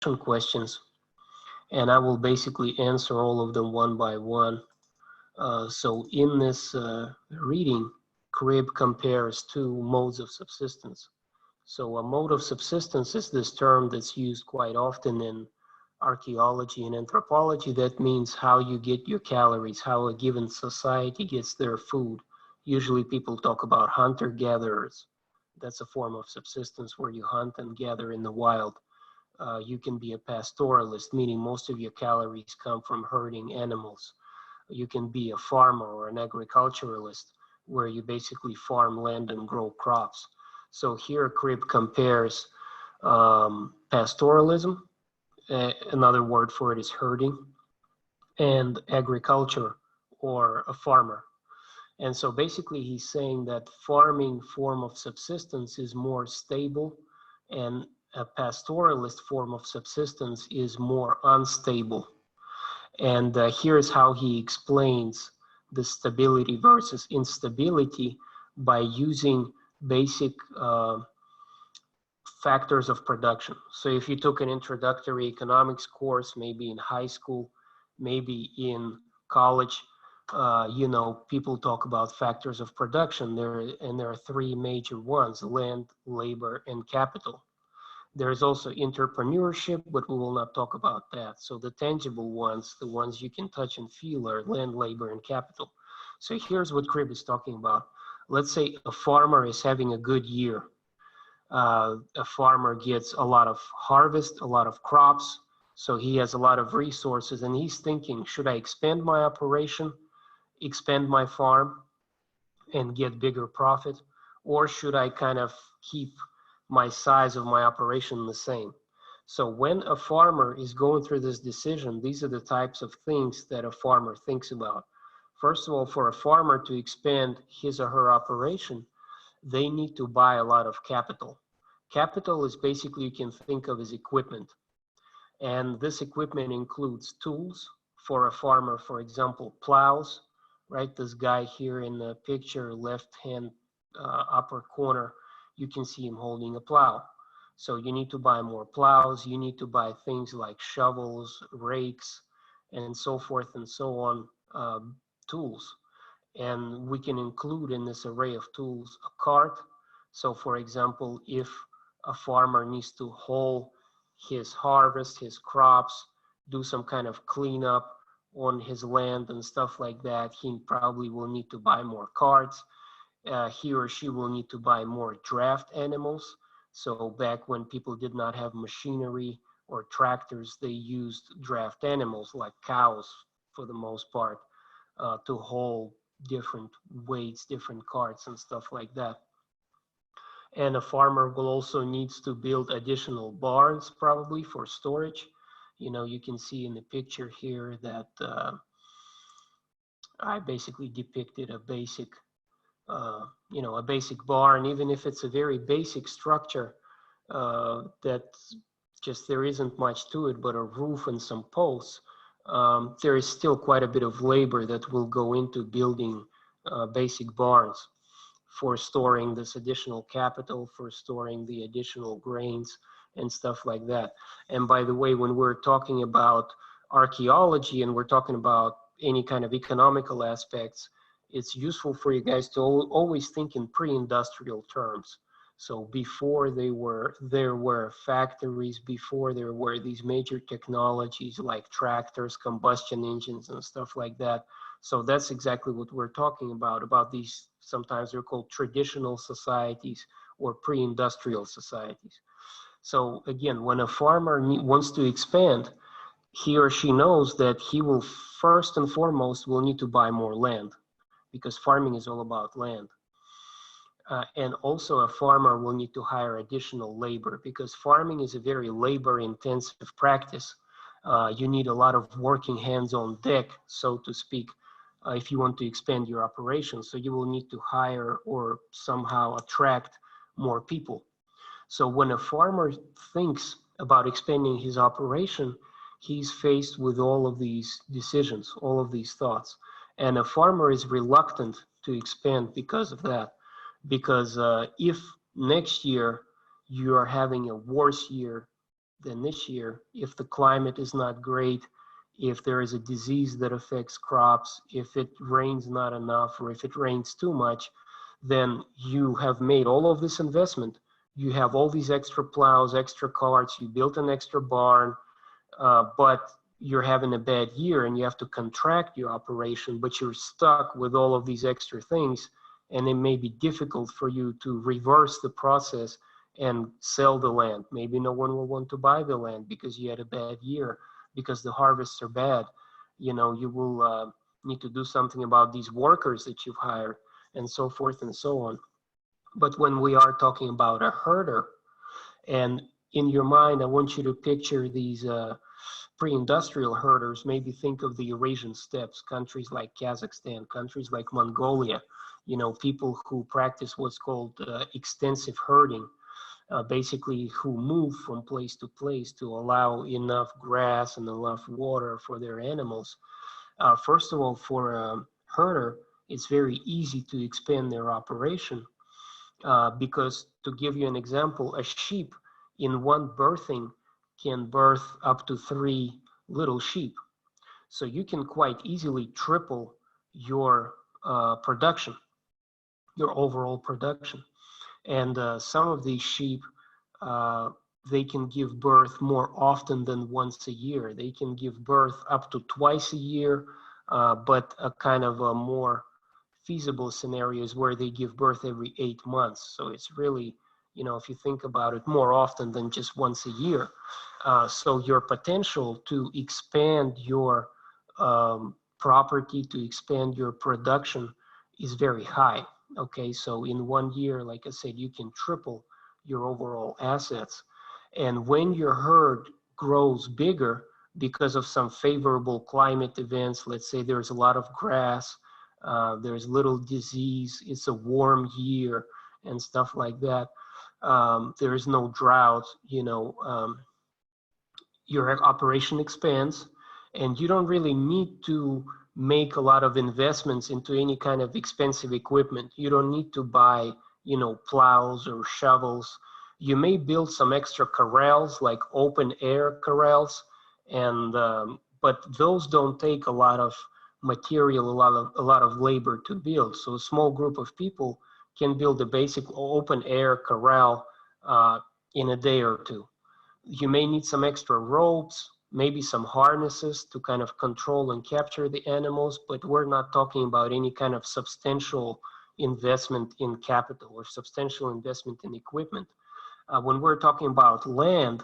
questions, and I will basically answer all of them one by one. So in this reading, Cribb compares two modes of subsistence. So a mode of subsistence is this term that's used quite often in archaeology and anthropology. That means how you get your calories, how a given society gets their food. Usually people talk about hunter-gatherers. That's a form of subsistence where you hunt and gather in the wild. You can be a pastoralist, meaning most of your calories come from herding animals. You can be a farmer or an agriculturalist, where you basically farm land and grow crops. So here Cribb compares pastoralism, another word for it is herding, and agriculture, or a farmer. And so basically he's saying that farming form of subsistence is more stable, and a pastoralist form of subsistence is more unstable. And here's how he explains the stability versus instability by using basic factors of production. So if you took an introductory economics course, maybe in high school, maybe in college, you know, people talk about factors of production there, and there are three major ones: land, labor, and capital. There's also entrepreneurship, but we will not talk about that. So the tangible ones, the ones you can touch and feel, are land, labor, and capital. So here's what Cribb is talking about. Let's say a farmer is having a good year. A farmer gets a lot of harvest, a lot of crops, so he has a lot of resources, and he's thinking, should I expand my operation, expand my farm, and get bigger profit, or should I kind of keep my size of my operation the same? So when a farmer is going through this decision, these are the types of things that a farmer thinks about. First of all, for a farmer to expand his or her operation, they need to buy a lot of capital. Capital is basically, you can think of as equipment. And this equipment includes tools for a farmer, for example, plows, right? This guy here in the picture, left-hand upper corner, you can see him holding a plow. So you need to buy more plows, you need to buy things like shovels, rakes, and so forth and so on, tools. And we can include in this array of tools a cart. So for example, if a farmer needs to haul his harvest, his crops, do some kind of cleanup on his land and stuff like that, he probably will need to buy more carts. He or she will need to buy more draft animals. So back when people did not have machinery or tractors, they used draft animals like cows for the most part to haul different weights, different carts and stuff like that. And a farmer will also needs to build additional barns probably for storage. You know, you can see in the picture here that I basically depicted a basic, you know, a basic barn, even if it's a very basic structure that just there isn't much to it but a roof and some posts. There is still quite a bit of labor that will go into building basic barns for storing this additional capital, for storing the additional grains and stuff like that. And by the way, when we're talking about archaeology and we're talking about any kind of economical aspects, it's useful for you guys to always think in pre-industrial terms. So before there were factories, before there were these major technologies like tractors, combustion engines and stuff like that. So that's exactly what we're talking about these, sometimes they're called traditional societies or pre-industrial societies. So again, when a farmer wants to expand, he or she knows that he will first and foremost will need to buy more land, because farming is all about land. And also a farmer will need to hire additional labor, because farming is a very labor intensive practice. You need a lot of working hands on deck, so to speak, if you want to expand your operation. So you will need to hire or somehow attract more people. So when a farmer thinks about expanding his operation, he's faced with all of these decisions, all of these thoughts. And a farmer is reluctant to expand because of that. Because if next year you are having a worse year than this year. If the climate is not great, if there is a disease that affects crops, if it rains not enough, or if it rains too much, then you have made all of this investment. You have all these extra plows, extra carts, you built an extra barn, but you're having a bad year and you have to contract your operation, but you're stuck with all of these extra things, and it may be difficult for you to reverse the process and sell the land. Maybe no one will want to buy the land because you had a bad year, because the harvests are bad. You know, you will need to do something about these workers that you've hired, and so forth and so on. But when we are talking about a herder, and in your mind, I want you to picture these pre-industrial herders. Maybe think of the Eurasian steppes, countries like Kazakhstan, countries like Mongolia, you know, people who practice what's called extensive herding, basically who move from place to place to allow enough grass and enough water for their animals. First of all, for a herder, it's very easy to expand their operation because, to give you an example, a sheep in one birthing can birth up to 3 little sheep. So you can quite easily triple your production, your overall production. And some of these sheep, they can give birth more often than once a year. They can give birth up to twice a year, but a kind of a more feasible scenarios where they give birth every 8 months. So it's really, you know, if you think about it, more often than just once a year. So your potential to expand your property, to expand your production is very high. Okay, so in 1 year, like I said, you can triple your overall assets. And when your herd grows bigger because of some favorable climate events, let's say there's a lot of grass, there's little disease, it's a warm year and stuff like that, there is no drought, you know, your operation expands, and you don't really need to make a lot of investments into any kind of expensive equipment. You don't need to buy, you know, plows or shovels. You may build some extra corrals, like open air corrals, and but those don't take a lot of material, a lot of labor to build. So a small group of people can build a basic open air corral in a day or two. You may need some extra ropes, maybe some harnesses to kind of control and capture the animals, but we're not talking about any kind of substantial investment in capital or substantial investment in equipment. When we're talking about land,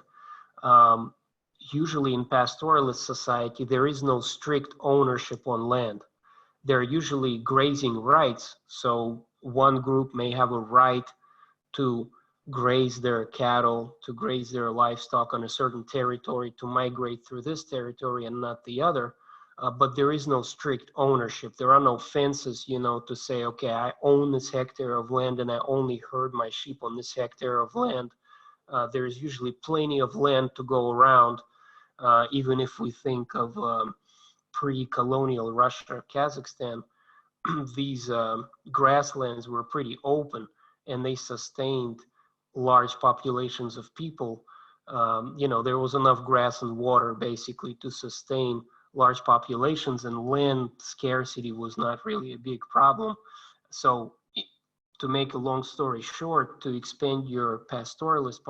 usually in pastoralist society, there is no strict ownership on land. There are usually grazing rights. So one group may have a right to graze their cattle, to graze their livestock on a certain territory, to migrate through this territory and not the other. But there is no strict ownership. There are no fences, you know, to say, okay, I own this hectare of land and I only herd my sheep on this hectare of land. There is usually plenty of land to go around, even if we think of pre-colonial Russia or Kazakhstan. These grasslands were pretty open and they sustained large populations of people. You know, there was enough grass and water basically to sustain large populations, and land scarcity was not really a big problem. So to make a long story short, to expand your pastoralist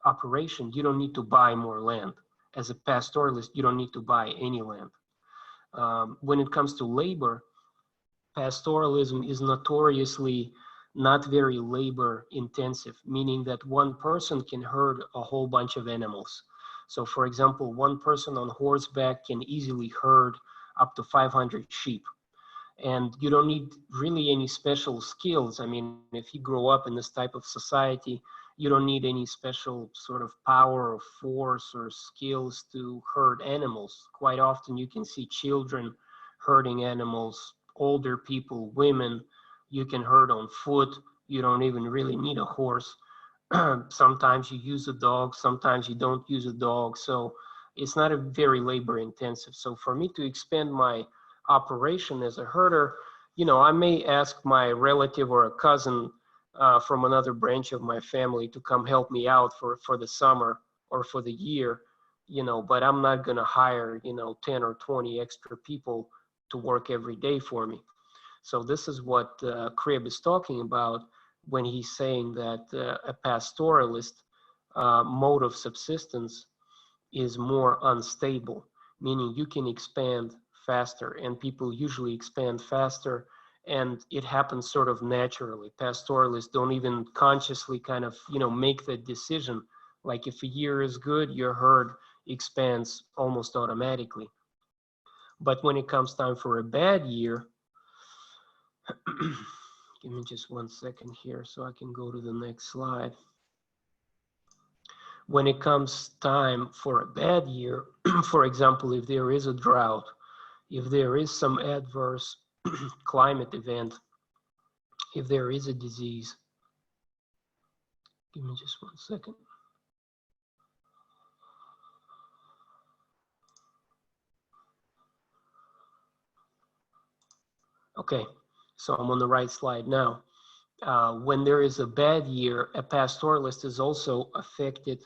operation, you don't need to buy more land. As a pastoralist, you don't need to buy any land. When it comes to labor, pastoralism is notoriously not very labor intensive, meaning that one person can herd a whole bunch of animals. So for example, one person on horseback can easily herd up to 500 sheep. And you don't need really any special skills. I mean, if you grow up in this type of society, you don't need any special sort of power or force or skills to herd animals. Quite often you can see children herding animals, older people, women. You can herd on foot. You don't even really need a horse. Sometimes you use a dog, sometimes you don't use a dog. So it's not a very labor intensive. So for me to expand my operation as a herder, you know, I may ask my relative or a cousin from another branch of my family to come help me out for the summer, or for the year, but I'm not going to hire, 10 or 20 extra people to work every day for me. So this is what Cribb is talking about when he's saying that a pastoralist mode of subsistence is more unstable, meaning you can expand faster, and people usually expand faster, and it happens sort of naturally. Pastoralists don't even consciously kind of, make the decision. Like if a year is good, your herd expands almost automatically. But when it comes time for a bad year, give me just 1 second here so I can go to the next slide. When it comes time for a bad year, for example, if there is a drought, if there is some adverse climate event, if there is a disease, give me just 1 second. Okay, so I'm on the right slide now. When there is a bad year, a pastoralist is also affected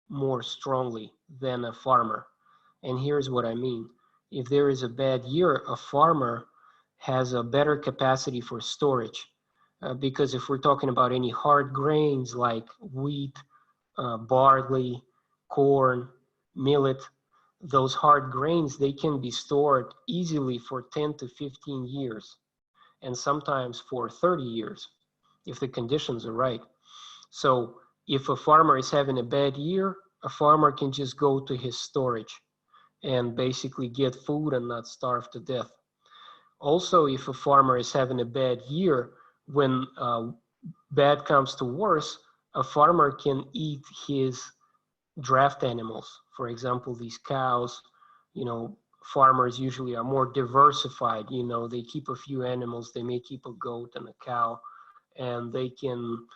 more strongly than a farmer. And here's what I mean. If there is a bad year, a farmer has a better capacity for storage. Because if we're talking about any hard grains like wheat, barley, corn, millet, those hard grains, they can be stored easily for 10 to 15 years, and sometimes for 30 years, if the conditions are right. So if a farmer is having a bad year, a farmer can just go to his storage and basically get food and not starve to death. Also, if a farmer is having a bad year, when bad comes to worse, a farmer can eat his draft animals. For example, these cows, farmers usually are more diversified. They keep a few animals. They may keep a goat and a cow, and they can,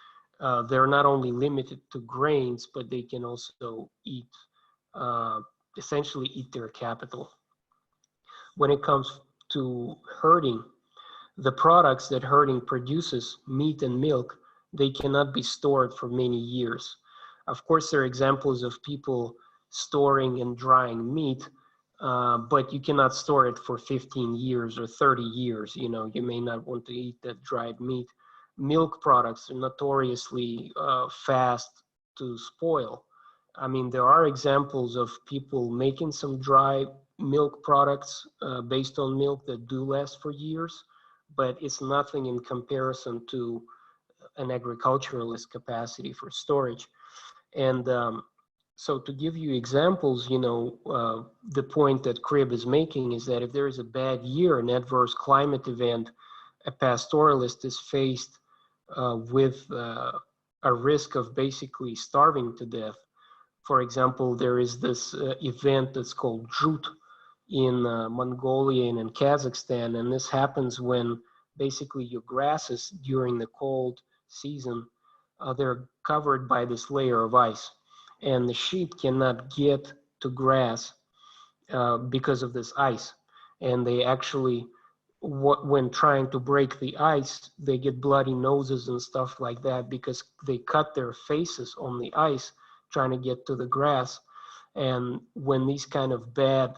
they're not only limited to grains, but they can also eat, essentially eat their capital. When it comes to herding, the products that herding produces, meat and milk, they cannot be stored for many years. Of course, there are examples of people storing and drying meat, but you cannot store it for 15 years or 30 years. You may not want to eat that dried meat. Milk products are notoriously fast to spoil. I mean, there are examples of people making some dry milk products based on milk that do last for years, but it's nothing in comparison to an agriculturalist capacity for storage. And so to give you examples, the point that Cribb is making is that if there is a bad year, an adverse climate event, a pastoralist is faced with a risk of basically starving to death. For example, there is this event that's called drought in Mongolia and in Kazakhstan, and this happens when basically your grasses during the cold season, they're covered by this layer of ice, and the sheep cannot get to grass because of this ice. And they actually, when trying to break the ice, they get bloody noses and stuff like that because they cut their faces on the ice trying to get to the grass. And when these kind of bad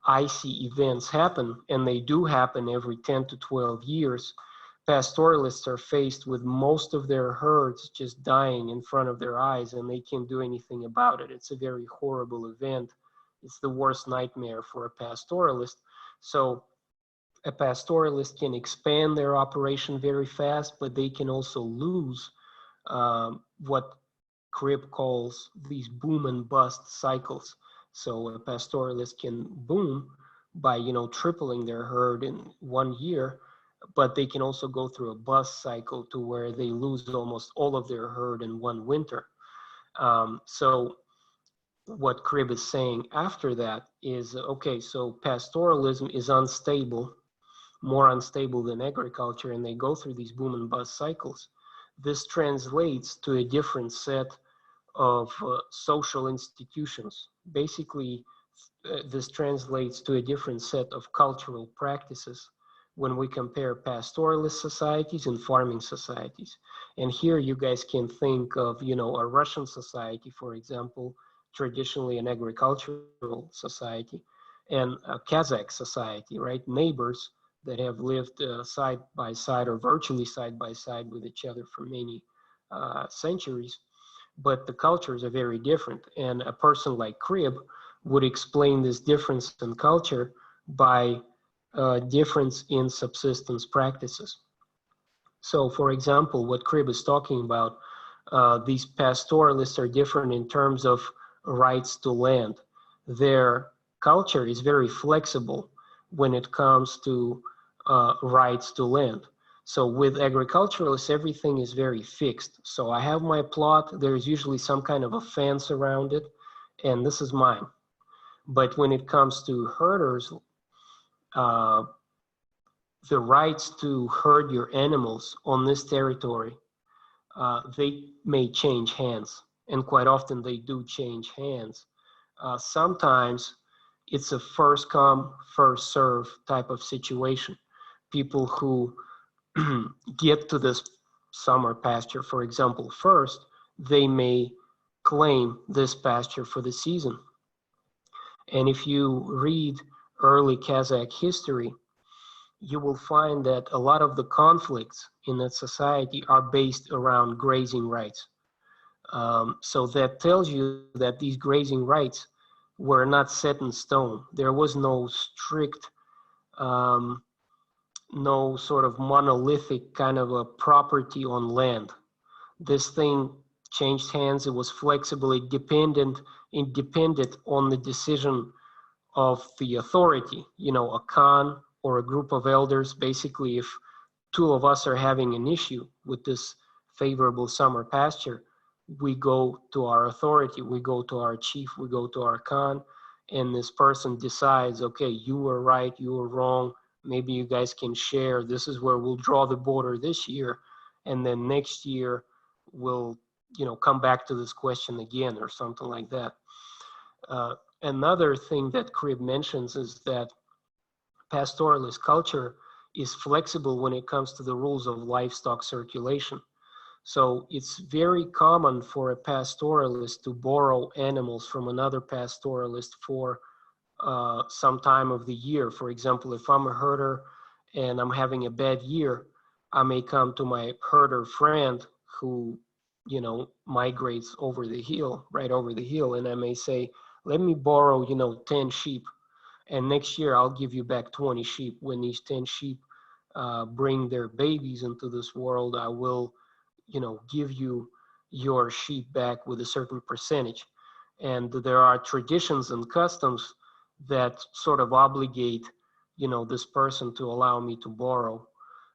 icy events happen, and they do happen every 10 to 12 years, pastoralists are faced with most of their herds just dying in front of their eyes, and they can't do anything about it. It's a very horrible event. It's the worst nightmare for a pastoralist. So a pastoralist can expand their operation very fast, but they can also lose what Cribb calls these boom and bust cycles. So a pastoralist can boom by, tripling their herd in 1 year, but they can also go through a bust cycle to where they lose almost all of their herd in 1 winter. So what Cribb is saying after that is, okay, so pastoralism is unstable, more unstable than agriculture, and they go through these boom and bust cycles. This translates to a different set of social institutions. Basically, this translates to a different set of cultural practices when we compare pastoralist societies and farming societies. And here you guys can think of, a Russian society, for example, traditionally an agricultural society, and a Kazakh society, right? Neighbors that have lived side by side or virtually side by side with each other for many centuries, but the cultures are very different. And a person like Cribb would explain this difference in culture by difference in subsistence practices. So, for example, what Cribb is talking about, these pastoralists are different in terms of rights to land. Their culture is very flexible when it comes to rights to land. So with agriculturalists, everything is very fixed. So I have my plot, there's usually some kind of a fence around it, and this is mine. But when it comes to herders, the rights to herd your animals on this territory, they may change hands, and quite often they do change hands. Sometimes it's a first come, first serve type of situation. People who get to this summer pasture, for example, first, they may claim this pasture for the season. And if you read early Kazakh history, you will find that a lot of the conflicts in that society are based around grazing rights. So that tells you that these grazing rights were not set in stone. There was no strict, no sort of monolithic kind of a property on land. This thing changed hands. It was flexible. It depended on the decision of the authority, you know, a Khan or a group of elders. Basically, if two of us are having an issue with this favorable summer pasture, we go to our authority, we go to our chief, we go to our Khan, and this person decides, okay, you were right, you were wrong, maybe you guys can share, this is where we'll draw the border this year, and then next year we'll, you know, come back to this question again or something like that. Another thing that Cribb mentions is that pastoralist culture is flexible when it comes to the rules of livestock circulation. So it's very common for a pastoralist to borrow animals from another pastoralist for some time of the year. For example, if I'm a herder and I'm having a bad year, I may come to my herder friend who, you know, migrates over the hill, right over the hill, and I may say, let me borrow, you know, 10 sheep, and next year I'll give you back 20 sheep. When these 10 sheep bring their babies into this world, I will, you know, give you your sheep back with a certain percentage. And there are traditions and customs that sort of obligate, you know, this person to allow me to borrow.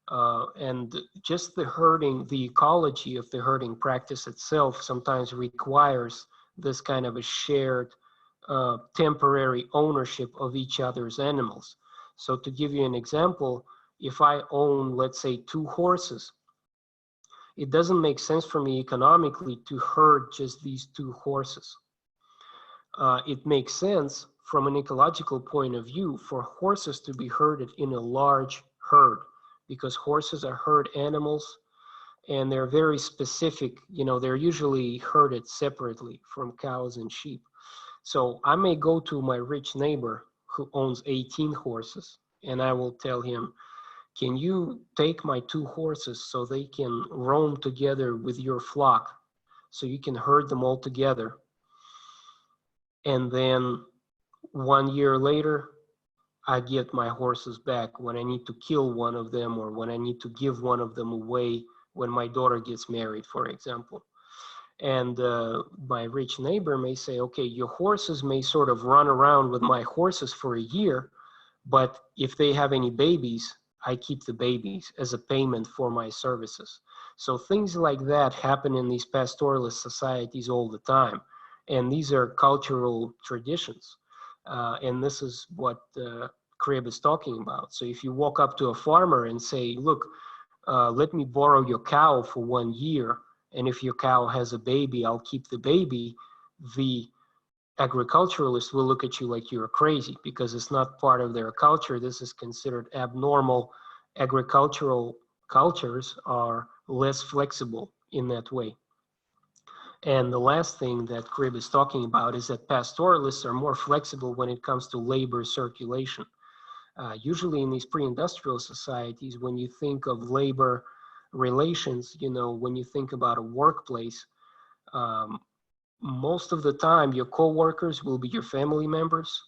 And just the herding, the ecology of the herding practice itself sometimes requires this kind of a shared temporary ownership of each other's animals. So to give you an example, if I own, let's say, 2 horses, it doesn't make sense for me economically to herd just these 2 horses. It makes sense from an ecological point of view for horses to be herded in a large herd, because horses are herd animals and they're very specific. You know, they're usually herded separately from cows and sheep. So I may go to my rich neighbor who owns 18 horses, and I will tell him, can you take my 2 horses so they can roam together with your flock, so you can herd them all together? And then 1 year later, I get my horses back when I need to kill one of them or when I need to give one of them away when my daughter gets married, for example. And my rich neighbor may say, okay, your horses may sort of run around with my horses for a year, but if they have any babies, I keep the babies as a payment for my services. So things like that happen in these pastoralist societies all the time. And these are cultural traditions. And this is what Cribb is talking about. So if you walk up to a farmer and say, look, let me borrow your cow for 1 year, and if your cow has a baby, I'll keep the baby, the agriculturalists will look at you like you're crazy because it's not part of their culture. This is considered abnormal. Agricultural cultures are less flexible in that way. And the last thing that Cribb is talking about is that pastoralists are more flexible when it comes to labor circulation. Usually in these pre-industrial societies, when you think of labor relations, when you think about a workplace, most of the time your co-workers will be your family members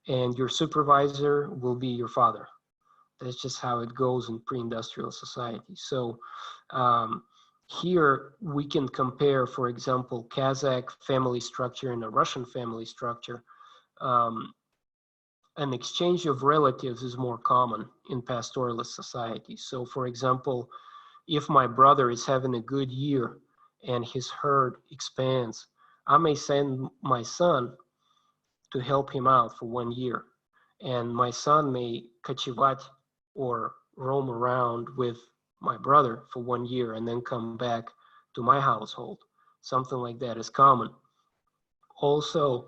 and your supervisor will be your father. That's just how it goes in pre-industrial society. So here we can compare, for example, Kazakh family structure and a Russian family structure. An exchange of relatives is more common in pastoralist societies. So for example, if my brother is having a good year and his herd expands, I may send my son to help him out for 1 year. And my son may кочевать or roam around with my brother for 1 year and then come back to my household. Something like that is common. Also,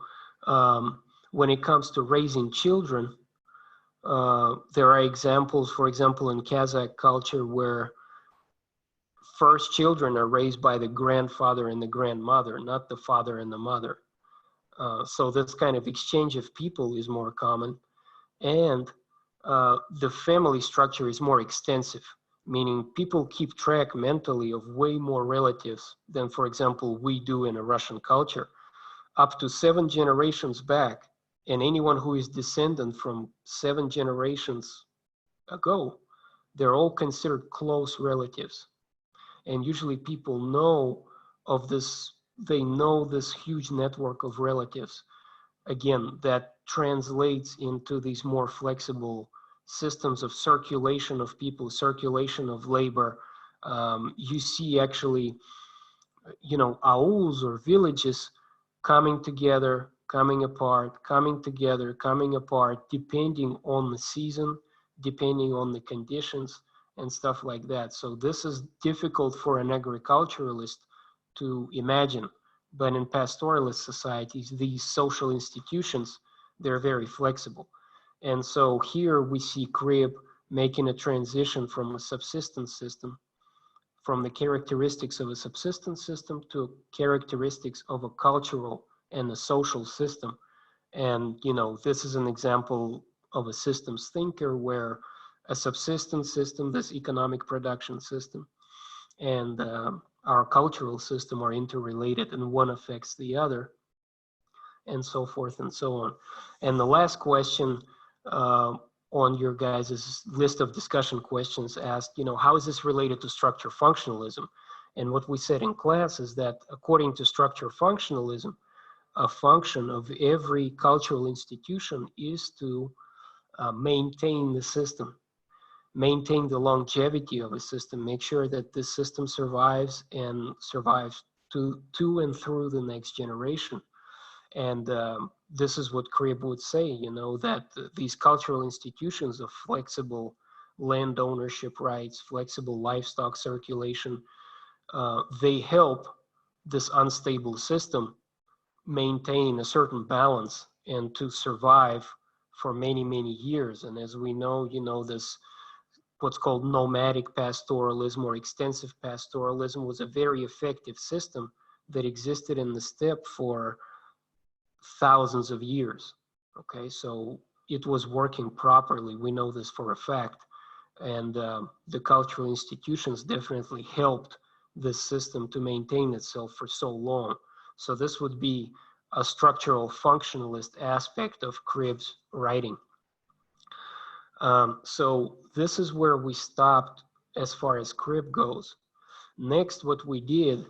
when it comes to raising children, there are examples, for example, in Kazakh culture where first children are raised by the grandfather and the grandmother, not the father and the mother. So this kind of exchange of people is more common. And the family structure is more extensive, meaning people keep track mentally of way more relatives than, for example, we do in a Russian culture. Up to 7 generations back, and anyone who is descendant from 7 generations ago, they're all considered close relatives. And usually people know of this, they know this huge network of relatives. Again, that translates into these more flexible systems of circulation of people, circulation of labor. You see actually, auls or villages coming together, coming apart, coming together, coming apart, depending on the season, depending on the conditions and stuff like that. So this is difficult for an agriculturalist to imagine. But in pastoralist societies, these social institutions, they're very flexible. And so here we see Cribb making a transition from a subsistence system, from the characteristics of a subsistence system to characteristics of a cultural and a social system. And, this is an example of a systems thinker where a subsistence system, this economic production system, and our cultural system are interrelated and one affects the other, and so forth and so on. And the last question on your guys' list of discussion questions asked, how is this related to structure functionalism? And what we said in class is that according to structure functionalism, a function of every cultural institution is to maintain the system, maintain the longevity of a system, make sure that this system survives and survives to and through the next generation. And this is what Cribb would say, that these cultural institutions of flexible land ownership rights, flexible livestock circulation, they help this unstable system maintain a certain balance and to survive for many, many years. And as we know, this what's called nomadic pastoralism or extensive pastoralism was a very effective system that existed in the steppe for thousands of years. Okay, so it was working properly. We know this for a fact. And the cultural institutions definitely helped this system to maintain itself for so long. So this would be a structural functionalist aspect of Cribb's writing. So this is where we stopped as far as Cribb goes. Next, what we did